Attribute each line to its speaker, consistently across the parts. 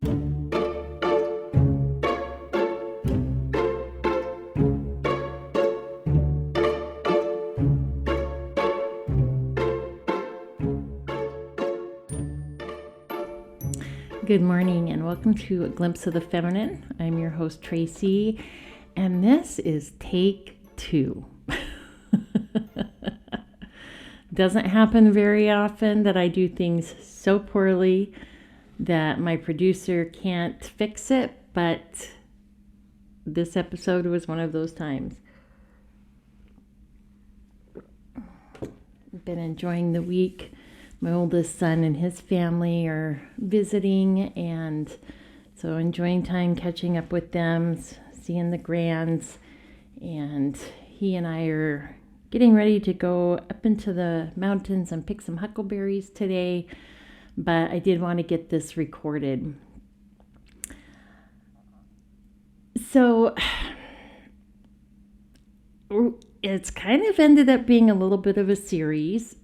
Speaker 1: Good morning and welcome to A Glimpse of the Feminine. I'm your host Tracy and this is take 2. Doesn't happen very often that I do things so poorly that my producer can't fix it, but this episode was one of those times. I've been enjoying the week. My oldest son and his family are visiting, and so enjoying time catching up with them, seeing the grands, and he and I are getting ready to go up into the mountains and pick some huckleberries today, but I did want to get this recorded. So it's kind of ended up being a little bit of a series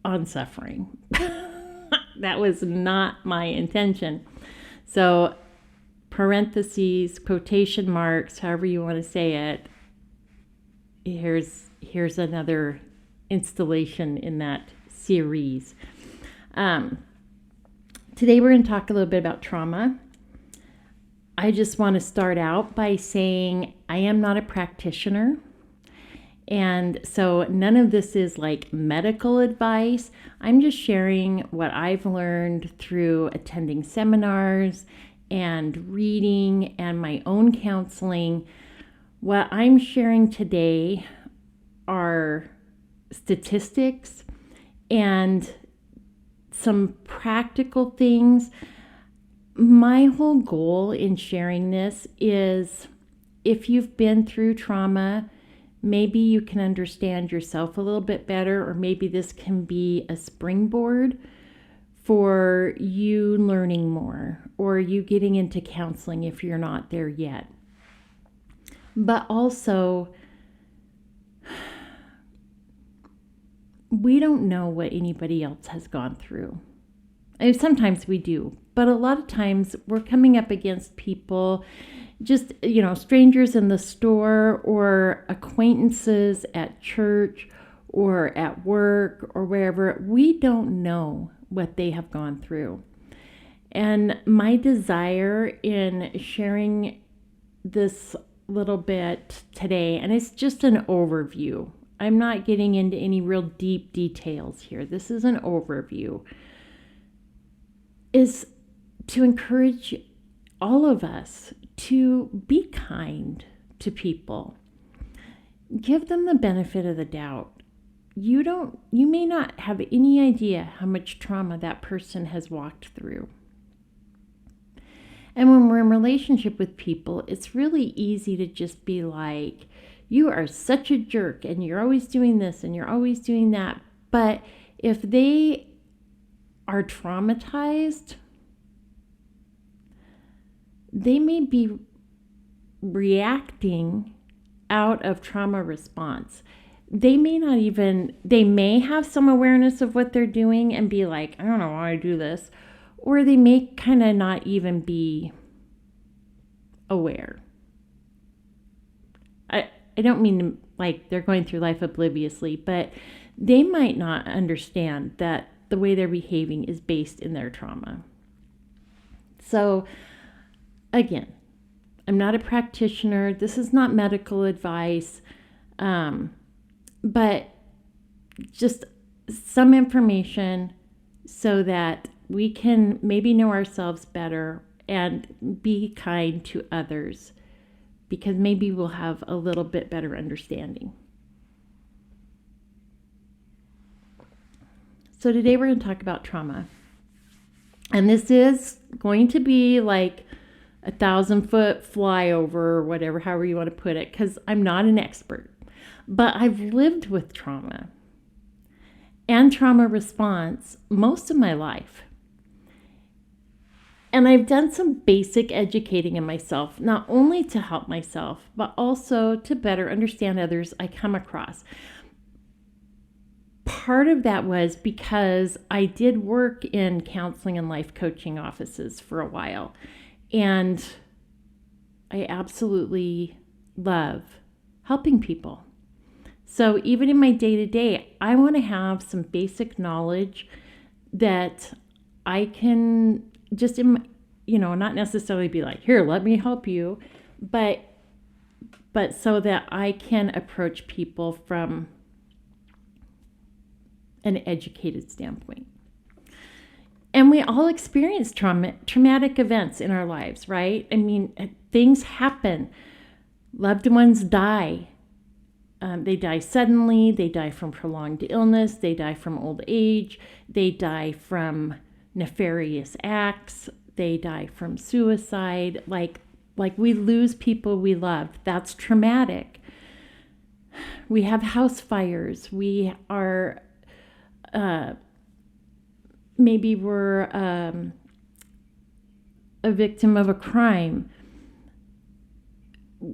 Speaker 1: on suffering. That was not my intention. So parentheses, quotation marks, however you want to say it, here's another installation in that series. Today we're going to talk a little bit about trauma. I just want to start out by saying I am not a practitioner. And so none of this is like medical advice. I'm just sharing what I've learned through attending seminars and reading and my own counseling. What I'm sharing today are statistics and some practical things. My whole goal in sharing this is if you've been through trauma, maybe you can understand yourself a little bit better, or maybe this can be a springboard for you learning more, or you getting into counseling if you're not there yet. But also, we don't know what anybody else has gone through. And sometimes we do, but a lot of times we're coming up against people, just, strangers in the store or acquaintances at church or at work or wherever. We don't know what they have gone through. And my desire in sharing this little bit today, and it's just an overview. I'm not getting into any real deep details here. This is an overview. Is to encourage all of us to be kind to people. Give them the benefit of the doubt. You may not have any idea how much trauma that person has walked through. And when we're in relationship with people, it's really easy to just be like, you are such a jerk and you're always doing this and you're always doing that. But if they are traumatized, they may be reacting out of trauma response. They may have some awareness of what they're doing and be like, I don't know why I do this. Or they may kind of not even be aware. I don't mean like they're going through life obliviously, but they might not understand that the way they're behaving is based in their trauma. So again, I'm not a practitioner. This is not medical advice, but just some information so that we can maybe know ourselves better and be kind to others, because maybe we'll have a little bit better understanding. So today we're going to talk about trauma. And this is going to be like 1,000-foot flyover or whatever, however you want to put it, because I'm not an expert. But I've lived with trauma and trauma response most of my life. And I've done some basic educating in myself, not only to help myself, but also to better understand others I come across. part of that was because I did work in counseling and life coaching offices for a while. And I absolutely love helping people. So even in my day-to-day, I want to have some basic knowledge that I can just, not necessarily be like, here, let me help you, but so that I can approach people from an educated standpoint. And we all experience traumatic events in our lives, right? I mean, things happen. Loved ones die. They die suddenly. They die from prolonged illness. They die from old age. They die from nefarious acts. They die from suicide. Like we lose people we love. That's traumatic. We have house fires. We are... maybe we're a victim of a crime.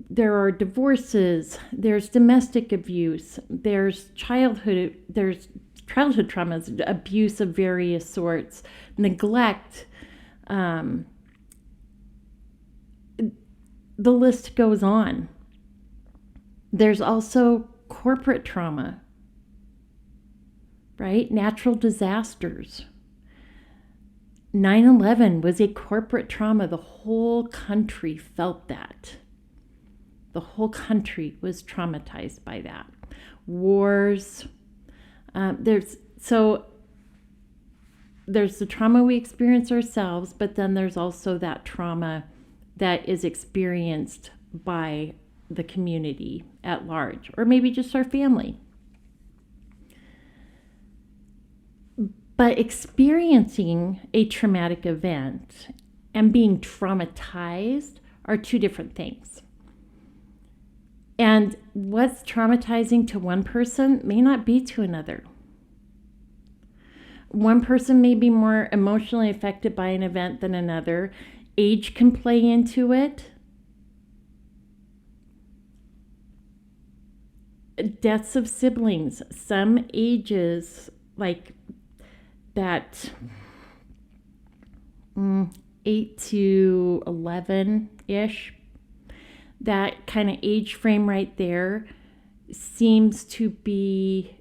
Speaker 1: There are divorces. There's domestic abuse. There's childhood traumas, abuse of various sorts, neglect. The list goes on. There's also corporate trauma, right? Natural disasters. 9/11 was a corporate trauma. The whole country felt that. The whole country was traumatized by that. Wars. There's the trauma we experience ourselves, but then there's also that trauma that is experienced by the community at large, or maybe just our family. But experiencing a traumatic event and being traumatized are two different things. And what's traumatizing to one person may not be to another. One person may be more emotionally affected by an event than another. Age can play into it. Deaths of siblings. Some ages, like that 8 to 11-ish, that kind of age frame right there seems to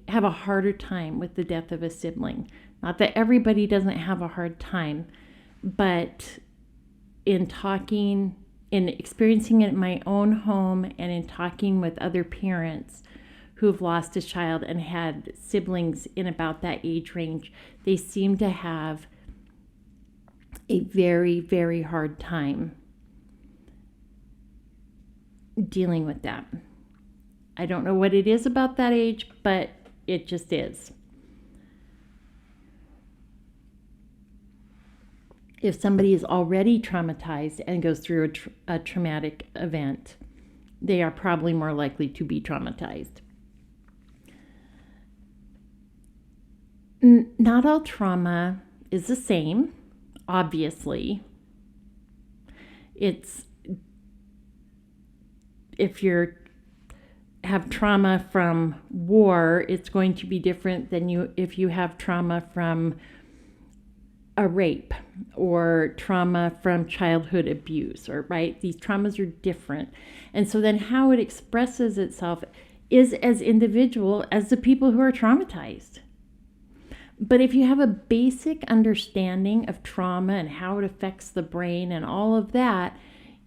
Speaker 1: have a harder time with the death of a sibling. Not that everybody doesn't have a hard time, but in experiencing it in my own home and in talking with other parents who've lost a child and had siblings in about that age range, they seem to have a very, very hard time dealing with that. I don't know what it is about that age, but it just is. If somebody is already traumatized and goes through a traumatic event, they are probably more likely to be traumatized. Not all trauma is the same, obviously. If you have trauma from war, it's going to be different than if you have trauma from a rape or trauma from childhood abuse, right? These traumas are different. And so then how it expresses itself is as individual as the people who are traumatized. But if you have a basic understanding of trauma and how it affects the brain and all of that,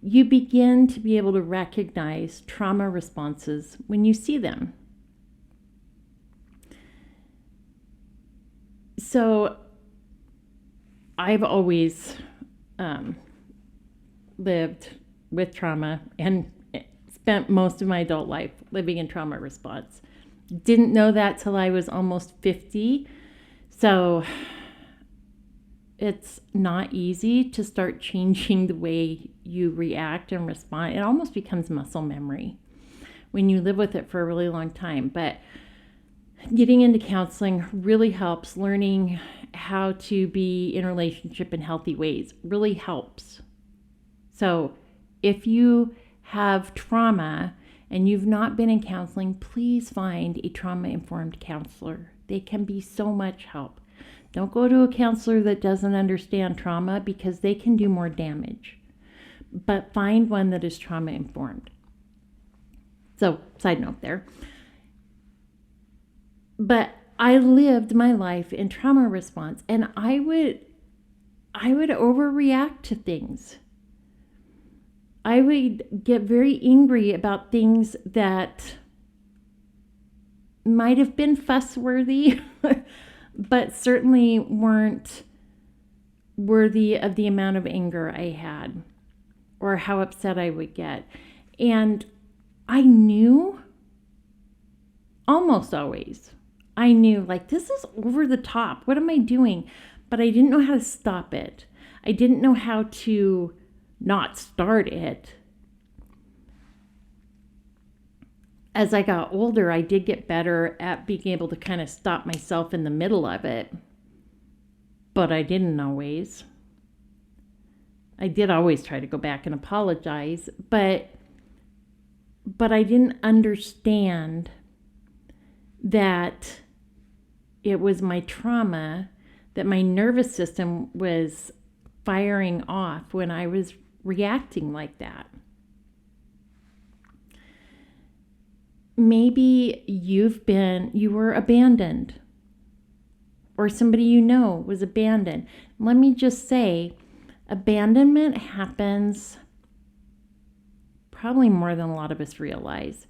Speaker 1: you begin to be able to recognize trauma responses when you see them. So I've always lived with trauma and spent most of my adult life living in trauma response. Didn't know that till I was almost 50. So it's not easy to start changing the way you react and respond. It almost becomes muscle memory when you live with it for a really long time. But getting into counseling really helps. Learning how to be in a relationship in healthy ways really helps. So if you have trauma and you've not been in counseling, please find a trauma-informed counselor They can be so much help. Don't go to a counselor that doesn't understand trauma because they can do more damage. But find one that is trauma informed. So, side note there. But I lived my life in trauma response, and I would overreact to things. I would get very angry about things that might have been fuss-worthy, but certainly weren't worthy of the amount of anger I had or how upset I would get. And I knew, almost always, I knew, like, this is over the top. What am I doing? But I didn't know how to stop it. I didn't know how to not start it. As I got older, I did get better at being able to kind of stop myself in the middle of it. But I didn't always. I did always try to go back and apologize, but I didn't understand that it was my trauma, that my nervous system was firing off when I was reacting like that. Maybe you were abandoned, or somebody you know was abandoned. Let me just say, abandonment happens probably more than a lot of us realize.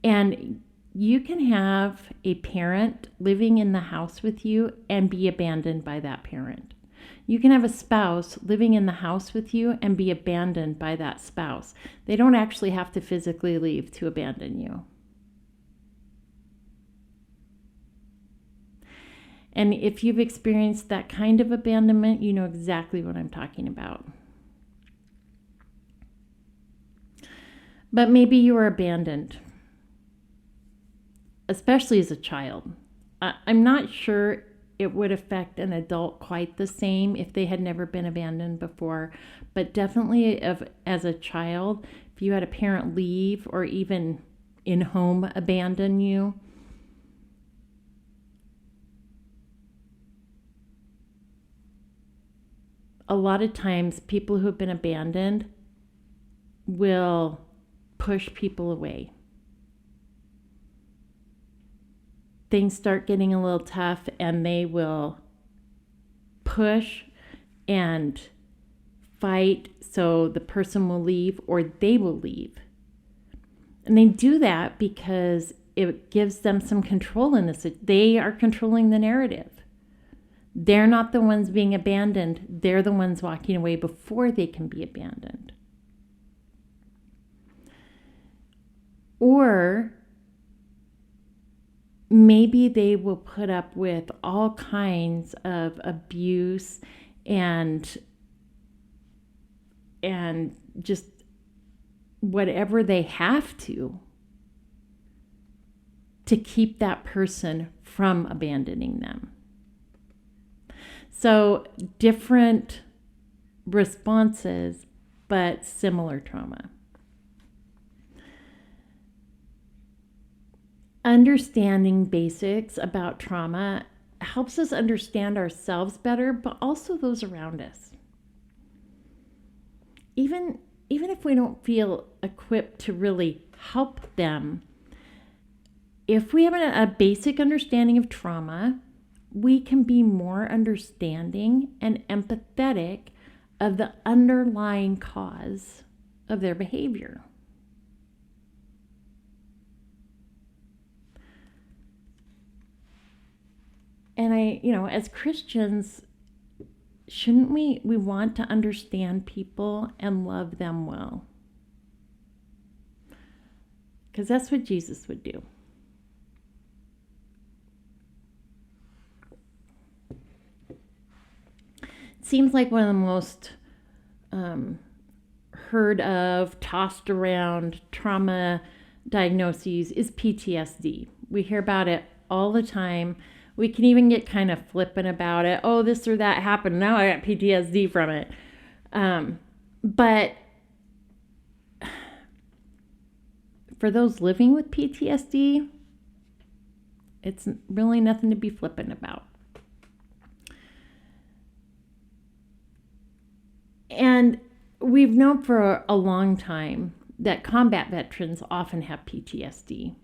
Speaker 1: And you can have a parent living in the house with you and be abandoned by that parent. You can have a spouse living in the house with you and be abandoned by that spouse. They don't actually have to physically leave to abandon you. And if you've experienced that kind of abandonment, you know exactly what I'm talking about. But maybe you were abandoned, especially as a child. I'm not sure it would affect an adult quite the same if they had never been abandoned before, but definitely as a child, if you had a parent leave or even in home abandon you, a lot of times people who have been abandoned will push people away. Things start getting a little tough and they will push and fight so the person will leave or they will leave. And they do that because it gives them some control in this. They are controlling the narrative. They're not the ones being abandoned. They're the ones walking away before they can be abandoned. Or maybe they will put up with all kinds of abuse and just whatever they have to keep that person from abandoning them. So different responses, but similar trauma. Understanding basics about trauma helps us understand ourselves better, but also those around us. Even if we don't feel equipped to really help them, if we have a basic understanding of trauma, we can be more understanding and empathetic of the underlying cause of their behavior. And as Christians, shouldn't we want to understand people and love them well? Because that's what Jesus would do. Seems like one of the most heard of, tossed around trauma diagnoses is PTSD. We hear about it all the time. We can even get kind of flippant about it. Oh, this or that happened. Now I got PTSD from it. But for those living with PTSD, It's really nothing to be flippant about. And we've known for a long time that combat veterans often have PTSD.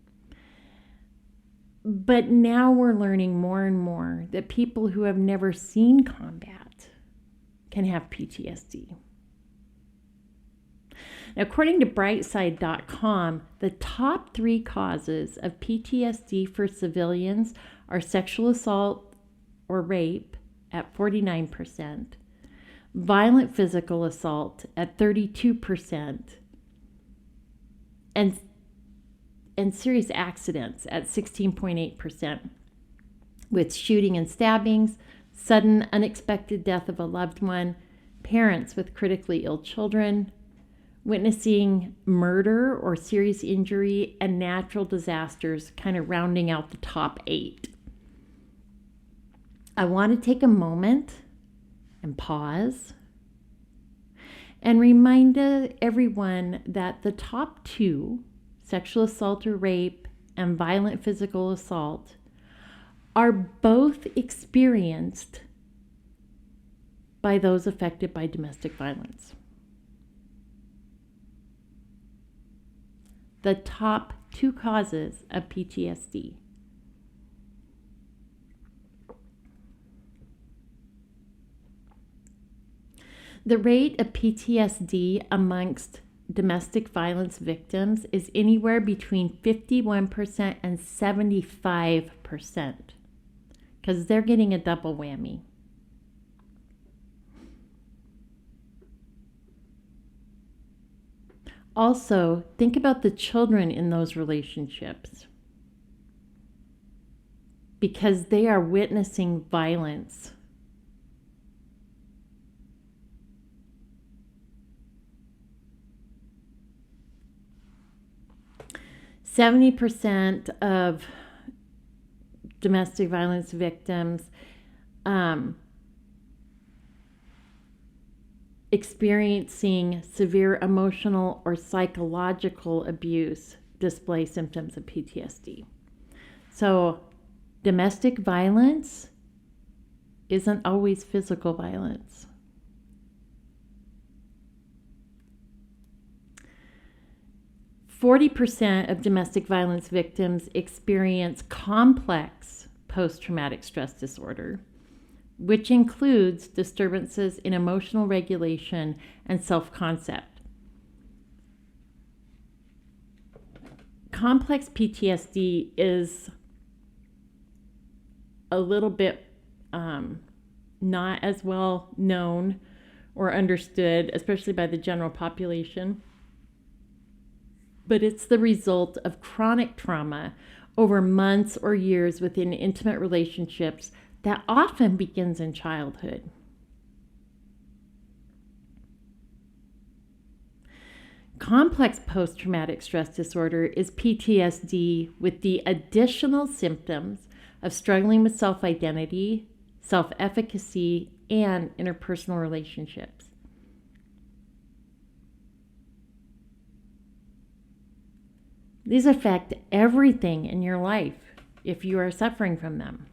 Speaker 1: But now we're learning more and more that people who have never seen combat can have PTSD. According to brightside.com, the top 3 causes of PTSD for civilians are sexual assault or rape at 49%, violent physical assault at 32%, and serious accidents at 16.8%, with shooting and stabbings, sudden unexpected death of a loved one, parents with critically ill children, witnessing murder or serious injury, and natural disasters kind of rounding out the top 8. I want to take a moment and pause and remind everyone that the top 2, sexual assault or rape and violent physical assault, are both experienced by those affected by domestic violence. The top 2 causes of PTSD. The rate of PTSD amongst domestic violence victims is anywhere between 51% and 75%, because they're getting a double whammy. Also, think about the children in those relationships, because they are witnessing violence. %70 of domestic violence victims experiencing severe emotional or psychological abuse display symptoms of PTSD. So domestic violence isn't always physical violence. %40 of domestic violence victims experience complex post-traumatic stress disorder, which includes disturbances in emotional regulation and self-concept. Complex PTSD is a little bit not as well known or understood, especially by the general population. But it's the result of chronic trauma over months or years within intimate relationships that often begins in childhood. Complex post-traumatic stress disorder is PTSD with the additional symptoms of struggling with self-identity, self-efficacy, and interpersonal relationships. These affect everything in your life if you are suffering from them.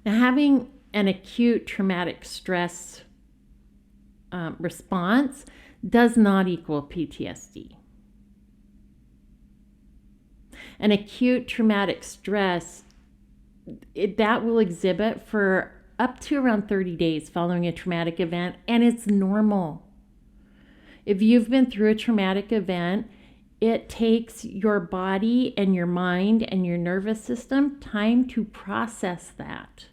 Speaker 1: Now, having an acute traumatic stress response does not equal PTSD. An acute traumatic stress, that will exhibit for up to around 30 days following a traumatic event, and it's normal. If you've been through a traumatic event, it takes your body and your mind and your nervous system time to process that.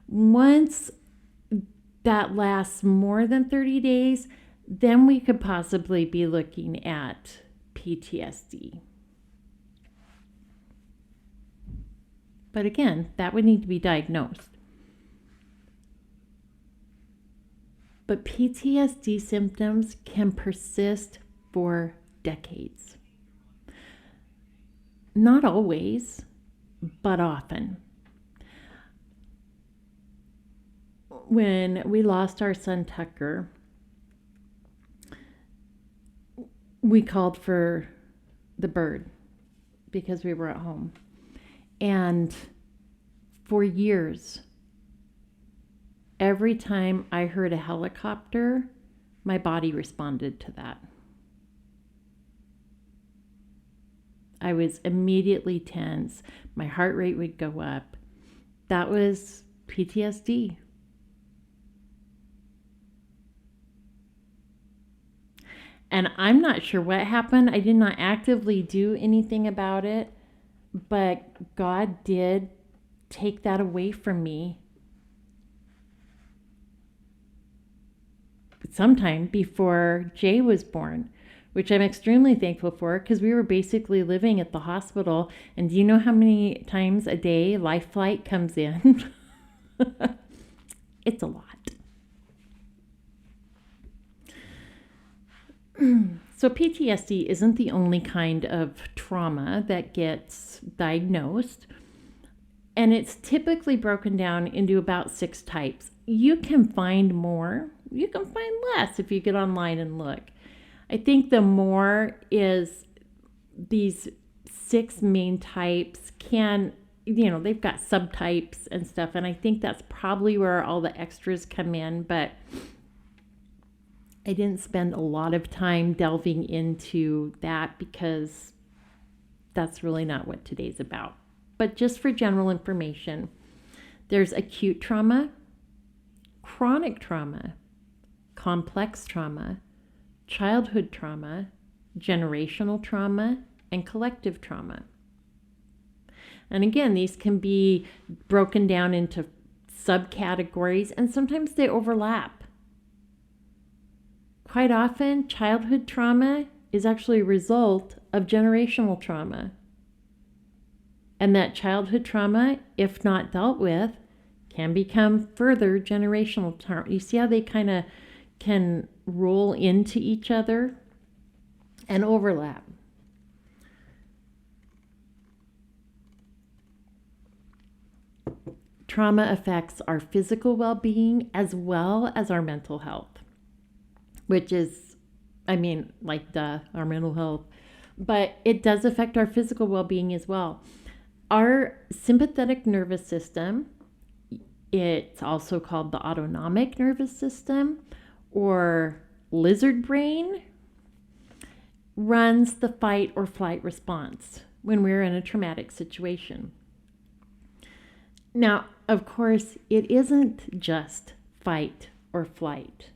Speaker 1: Once that lasts more than 30 days, then we could possibly be looking at PTSD. But again, that would need to be diagnosed. But PTSD symptoms can persist for decades. Not always, but often. When we lost our son Tucker, we called for the bird because we were at home. And for years, every time I heard a helicopter, my body responded to that. I was immediately tense. My heart rate would go up. That was PTSD. And I'm not sure what happened. I did not actively do anything about it, but God did take that away from me sometime before Jay was born, which I'm extremely thankful for because we were basically living at the hospital. And do you know how many times a day Life Flight comes in? It's a lot. So PTSD isn't the only kind of trauma that gets diagnosed, and it's typically broken down into about 6 types. You can find more, you can find less if you get online and look. I think the more is these 6 main types can, they've got subtypes and stuff, and I think that's probably where all the extras come in, but I didn't spend a lot of time delving into that because that's really not what today's about. But just for general information, there's acute trauma, chronic trauma, complex trauma, childhood trauma, generational trauma, and collective trauma. And again, these can be broken down into subcategories, and sometimes they overlap. Quite often, childhood trauma is actually a result of generational trauma. And that childhood trauma, if not dealt with, can become further generational trauma. You see how they kind of can roll into each other and overlap. Trauma affects our physical well-being as well as our mental health, which is, our mental health, but it does affect our physical well-being as well. Our sympathetic nervous system, it's also called the autonomic nervous system or lizard brain, runs the fight or flight response when we're in a traumatic situation. Now, of course, it isn't just fight or flight.